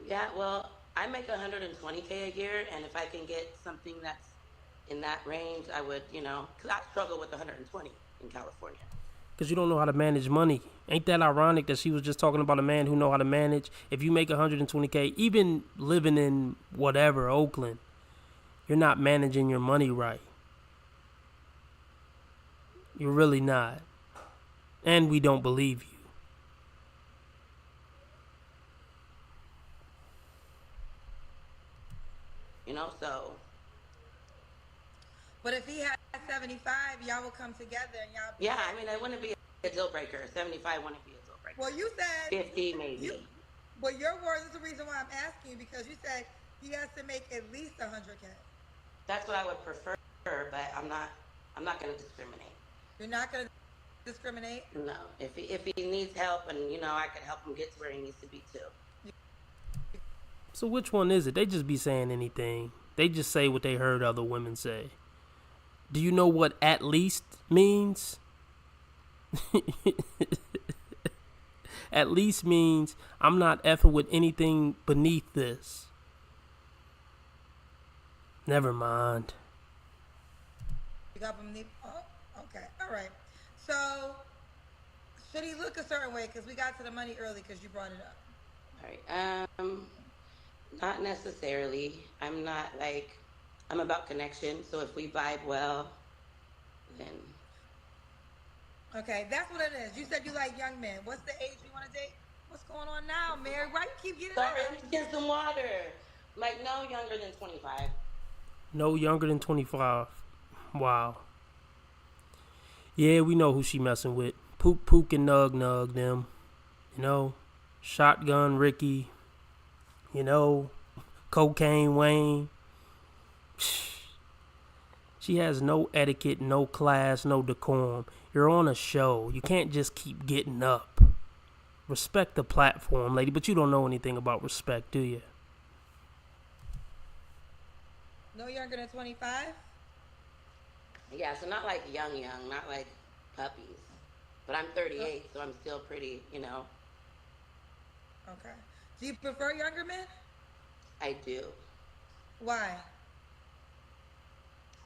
Yeah, well, I make 120K a year, and if I can get something that's in that range, I would, because I struggle with 120 in California. Because you don't know how to manage money. Ain't that ironic that she was just talking about a man who know how to manage? If you make 120K, even living in whatever, Oakland, you're not managing your money right. You're really not. And we don't believe you. So. But if he had 75, y'all will come together and y'all. Yeah, I mean, it wouldn't be a deal breaker. 75 wouldn't be a deal breaker. Well, you said 50 maybe. But your words is the reason why I'm asking you, because you said he has to make at least 100K. That's what I would prefer, but I'm not going to discriminate. You're not going to discriminate? No. If he needs help and I could help him get to where he needs to be too. So which one is it? They just be saying anything. They just say what they heard other women say. Do you know what at least means? At least means I'm not effing with anything beneath this. Never mind. You got from the. Oh, okay. All right. So, should he look a certain way? Because we got to the money early because you brought it up. All right. Not necessarily. I'm not like, I'm about connection. So if we vibe well, then. Okay, that's what it is. You said you like young men. What's the age you want to date? What's going on now, Mary? Why you keep getting Sorry, up? let me get some water. Like, no younger than 25. No younger than 25. Wow. Yeah, we know who she messing with. Pook Pook and Nug Nug them. You know, Shotgun Ricky. You know, Cocaine Wayne. She has no etiquette, no class, no decorum. You're on a show. You can't just keep getting up. Respect the platform, lady, but you don't know anything about respect, do you? No younger than 25? Yeah, so not like young, not like puppies. But I'm 38, so I'm still pretty, you know. Okay. Do you prefer younger men? I do. Why?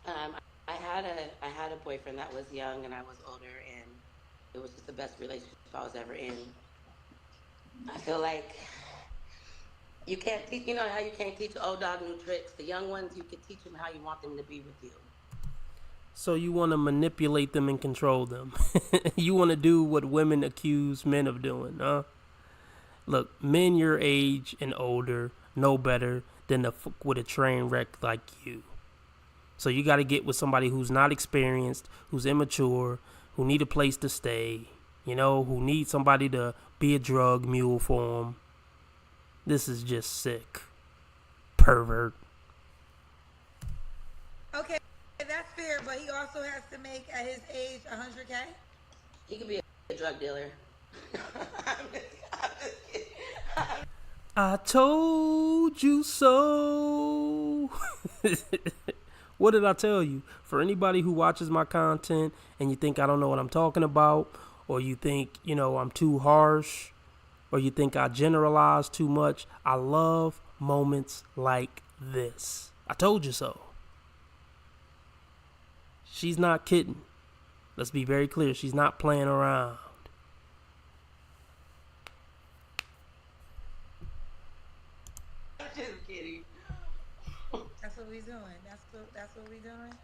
I had a boyfriend that was young and I was older, and it was just the best relationship I was ever in. I feel like you can't teach, you know how you can't teach old dog new tricks. The young ones, you can teach them how you want them to be with you. So you want to manipulate them and control them. You want to do what women accuse men of doing, huh? Look, men your age and older know better than to fuck with a train wreck like you. So you got to get with somebody who's not experienced, who's immature, who need a place to stay, you know, who need somebody to be a drug mule for them. This is just sick. Pervert. Okay, that's fair, but he also has to make, at his age, 100K? He could be a drug dealer. I'm just kidding. I told you so. What did I tell you? For anybody who watches my content and you think I don't know what I'm talking about, or you think, you know, I'm too harsh, or you think I generalize too much, I love moments like this. I told you so. She's not kidding. Let's be very clear. She's not playing around. I'm just kidding. That's what we doing. That's what we doing.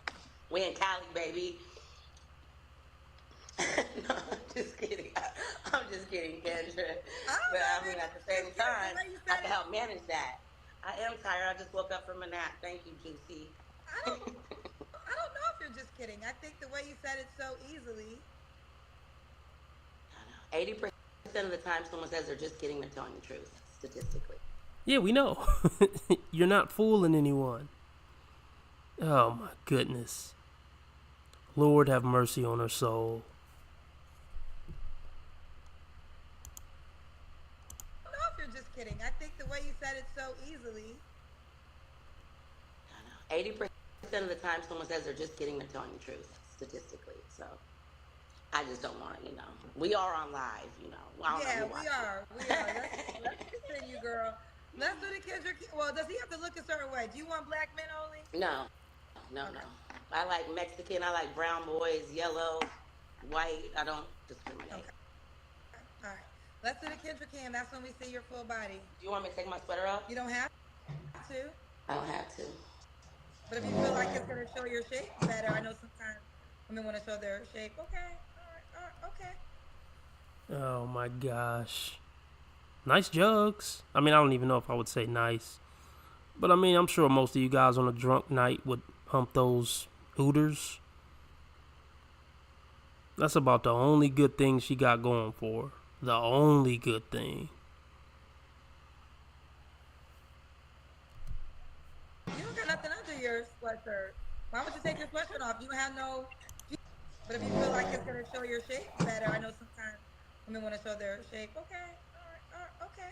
We in Cali, baby. No, I'm just kidding. I'm just kidding, Kendra. But I mean, at the same time, I can help manage that. I am tired. I just woke up from a nap. Thank you, Juicy. I don't know if you're just kidding. I think the way you said it so easily. 80% of the time, someone says they're just kidding. They're telling the truth, statistically. Yeah, we know. You're not fooling anyone. Oh my goodness. Lord have mercy on her soul. I don't know if you're just kidding. I think the way you said it so easily. 80% of the time, someone says they're just kidding. They're telling the truth, statistically. So I just don't want to, you know. We are on live, you know. Yeah, we are. Let's continue, girl. Let's do the Kendrick. Well, does he have to look a certain way? Do you want black men only? No. I like Mexican. I like brown boys, yellow, white. I don't discriminate. Okay. All right. Let's do the Kendrick cam. That's when we see your full body. Do you want me to take my sweater off? You don't have to. I don't have to. But if you feel like it's going to show your shape better, I know sometimes women want to show their shape. Okay. All right. Okay. Oh my gosh. Nice jugs. I mean, I don't even know if I would say nice. But I mean, I'm sure most of you guys on a drunk night would hump those hooters. That's about the only good thing she got going for her. The only good thing. You don't got nothing under your sweatshirt. Why would you take your sweatshirt off? You have no... But if you feel like it's going to show your shape better, I know sometimes women want to show their shape. Okay. All right. Okay.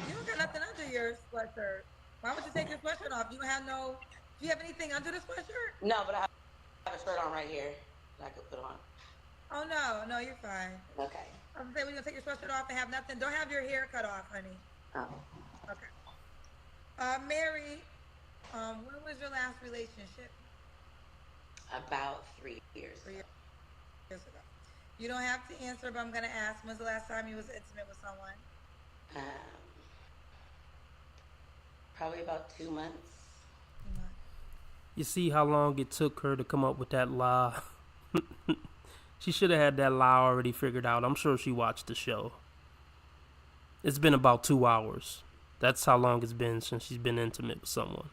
You don't got nothing under your sweatshirt. Why would you take your sweatshirt off? You have no... Do you have anything under the sweatshirt? No, but I have a shirt on right here that I could put on. Oh, no, you're fine. Okay. I was going to say, we're going to take your sweatshirt off and have nothing. Don't have your hair cut off, honey. Oh. Okay. Mary, when was your last relationship? About 3 years. ago? You don't have to answer, but I'm gonna ask. When's the last time you was intimate with someone? Um, probably about 2 months. You see how long it took her to come up with that lie? She should have had that lie already figured out. I'm sure she watched the show. It's been about 2 hours. That's how long it's been since she's been intimate with someone.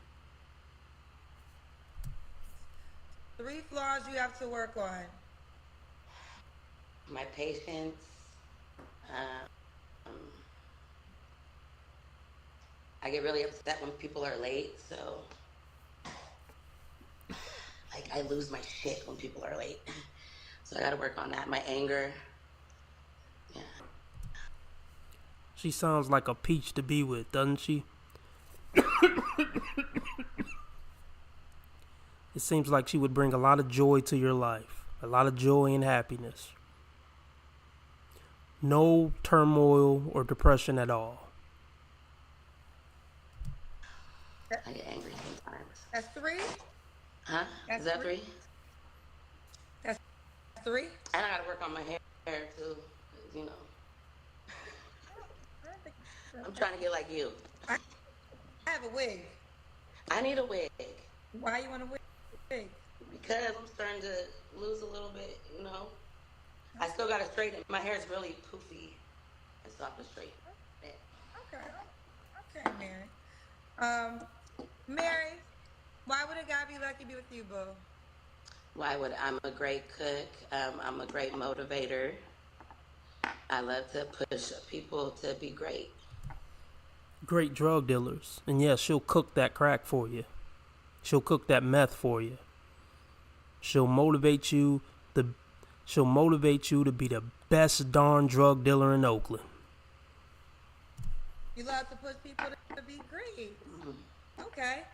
3 flaws you have to work on. My patience. I get really upset when people are late, so like I lose my shit when people are late. So I gotta work on that. My anger. Yeah. She sounds like a peach to be with, doesn't she? It seems like she would bring a lot of joy to your life. A lot of joy and happiness. No turmoil or depression at all. I get angry sometimes. That's 3? Huh? That's Is that 3? That's 3? And I gotta work on my hair too, 'cause, you know. I'm trying to get like you. I have a wig. I need a wig. Why you want a wig? Because I'm starting to lose a little bit, you know. I still got to straighten. My hair is really poofy, and so I have to straighten it. Okay, Mary. Mary, why would a guy be lucky to be with you, boo? Why would I'm a great cook. I'm a great motivator. I love to push people to be great. Great drug dealers. And yes, she'll cook that crack for you. She'll cook that meth for you. She'll motivate you to be the best darn drug dealer in Oakland. You love to push people to be great. Mm-hmm. Okay.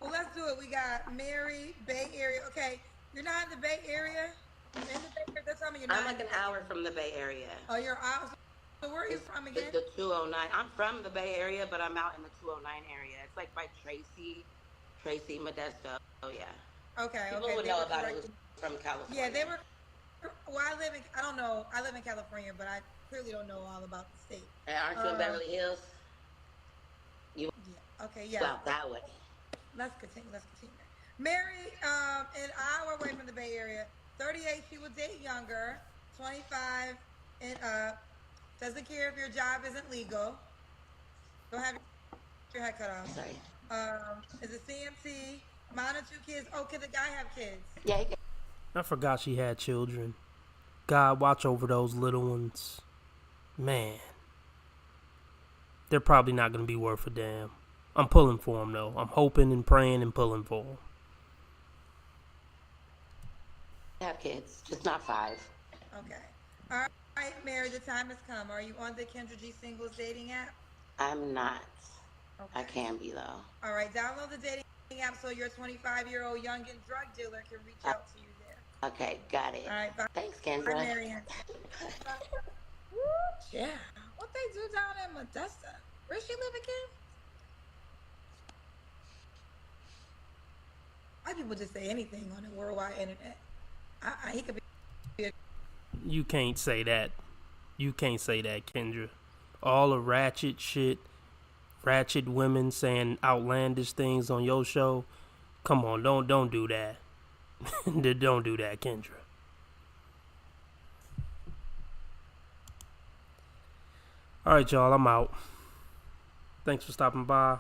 Well, let's do it. We got Mary, Bay Area. Okay, you're not in the Bay Area? In the Bay Area? That's something you're not. I'm like an hour from the Bay Area. Oh, you're out. So where are you from again? The 209. I'm from the Bay Area, but I'm out in the 209 area. It's like by Tracy, Modesto. Oh, yeah. Okay, People would know about it who's from California. Yeah, they were. Well, I don't know. I live in California, but I clearly don't know all about the state. And aren't you in Beverly Hills? Yeah. Okay, yeah. Well, that way. Let's continue. Mary, an hour away from the Bay Area. 38, she would date younger. 25 and up. Doesn't care if your job isn't legal. Don't have your head cut off. Sorry. Is a CMC. Mine are 2 kids. Oh, can the guy have kids? Yeah, he can. I forgot she had children. God, watch over those little ones. Man. They're probably not going to be worth a damn. I'm pulling for them, though. I'm hoping and praying and pulling for them. Have kids, just not 5. Okay. All right, Mary, the time has come. Are you on the Kendra G Singles dating app? I'm not. Okay. I can be, though. All right, download the dating app so your 25-year-old young and drug dealer can reach out to you there. Okay, got it. All right, bye. Thanks, Kendra. Bye, Marianne. Yeah. What they do down in Modesto? Where she live again? Why people just say anything on the worldwide internet? He could be. You can't say that. You can't say that, Kendra. All the ratchet shit, ratchet women saying outlandish things on your show. Come on, don't do that. Don't do that, Kendra. All right, y'all, I'm out. Thanks for stopping by.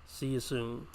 See you soon.